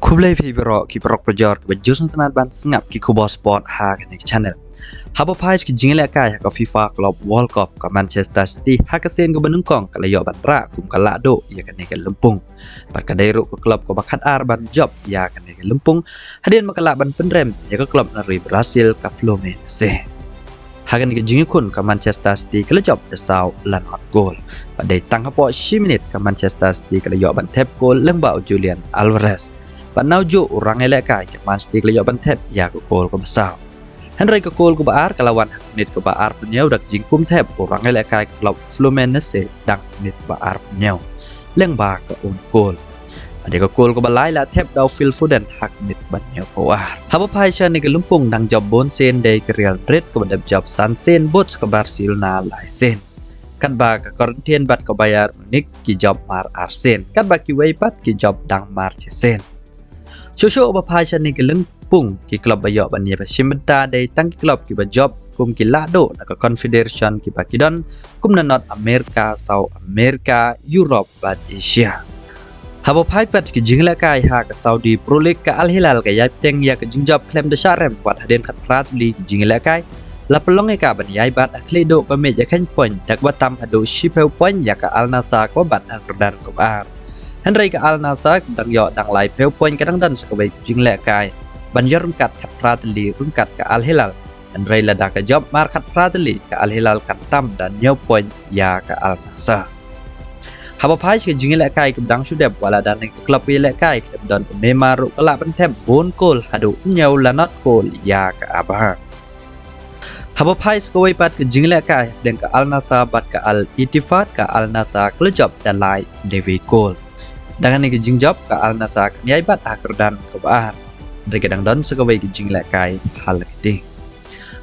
Kublai Fibro ki prok projor ki bajus ntanat ban sngap ki kubos sport ha ki channel. Habo pais ki jingla kai ha ka FIFA Club World Cup ka Manchester City ha ka sen ka benungkong ka layo ban ra kum ka lado ya ka ne ka lempung. Pat ka dairu ka club ka bakat ar ban job ya ka ne ka lempung. Hadien makala ban penrem ya ka club nari Brazil ka Fluminense. Hagan ke jingi kun ke Manchester City ke job the South lan hot goal. Pada tang hapo 10 minit ke Manchester City ke job ban tap goal lembau Julian Alvarez. Pada naujo orang elak kai ke Man City ke job ban tap ya ke goal ke besar. Henry ke goal ke baar ke lawan menit ke baar penyau dak jingkum tap orang elak kai ke klub Fluminense dang menit baar penyau. Lembau ke on goal. Ada ke goal ke balai la tap dau Phil Foden hak menit banyak bawah. Habo paisha ni ke lumpung dang job bon sen dari ke Real Madrid ke badab job San Sen bot ke Barcelona lai sen. Kan ba ke Corinthian bat ke Bayern Munich ki job mar Arsen. Kan ba ki Weipat ki job dang mar Sen. Shosho ba paisha ni ke lumpung ki klub bayo bania ba Shimbenta dari tang ki klub ki ba job kum ki lado na ke Confederation ki Pakidon kum na North America, South America, Europe bat Asia. Habo paipat ki jingla kai ha ka Saudi Pro League ka Al Hilal ka yai teng ya ka jingjab klem de sharem wat haden khat pratli ki jingla kai la pelong ka ban yai bat akledo ka me ya khan pon tak batam hadu shipeu pon ya ka Al Nassr ko bat akdan ko ar Henry ka Al Nassr dang yo dang lai peu pon ka dang dan sakawai jingla kai ban yor kat khat pratli rungkat ka Al Hilal Henry la da ka job mar khat pratli ka Al Hilal kan tam dan yo pon ya ka Al Nassr Habo pai ke jingla kai ke dang sudep wala dan ke klub ile kai ke don Neymar ko la ban tem bon gol hadu nyau la not gol ya ka abah Habo pai ko wai pat ke jingla kai den ka Al Nassr bat ka Al Ittifaq ka Al Nassr ke job dan lai David gol dengan ni ke jingjab ka Al Nassr nyai bat akrdan ko bar dari ke dang don sekawai ke jingla kai hal kiti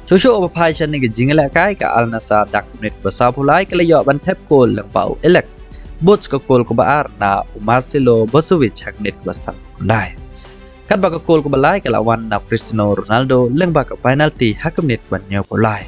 Shosho apa pai ni ke jingla kai ka Al Nassr dak menit besar pulai ke layo ban tap gol lang pau Alex Bots ke gol ke baar na Marcelo Brozovic hak net besar kundai. Kan baka gol ke balai ke lawan na Cristiano Ronaldo leng baka penalti hak net banyak pulai.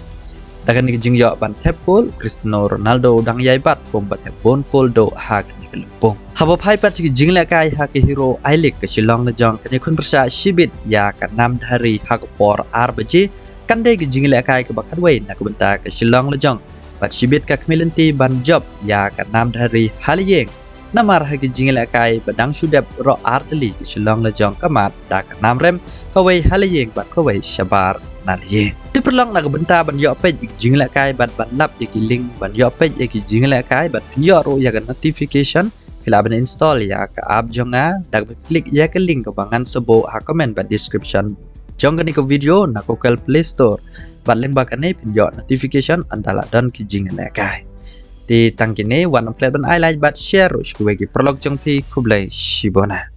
Dagan ni jing yo ban tap gol Cristiano Ronaldo dang yai bat bom bat bon gol do hak ni ke lempung. Habo pai pat ki jing la kai hak hero I League ke Shillong na jong kan kun persa shibit ya kan nam dari hak por RBG kan de ki jing la kai ke bakat wei na ke benta ke Shillong la jong Bat shibit ka kmilanti ban job ya ka nam dari haliyeng namar hagi jingla kai badang sudap ro artli ki shilong la jong kamat da ka nam rem ka wei haliyeng bat ka wei shabar naliye ti perlong na benta ban yo page ik jingla kai bat ban lap ki link ban yo page ki jingla kai bat yo ro ya ka notification hila ban install ya ka app jonga dak klik ya ka link ka bangan sebo ha comment bat description jong ni ko video na ko kal Play Store Bat leng bakan ni pinjau notification antara dan kijing lekai. Di tangkini one plate ban I like bat share rush kuwegi prolog jong pi kublai shibona.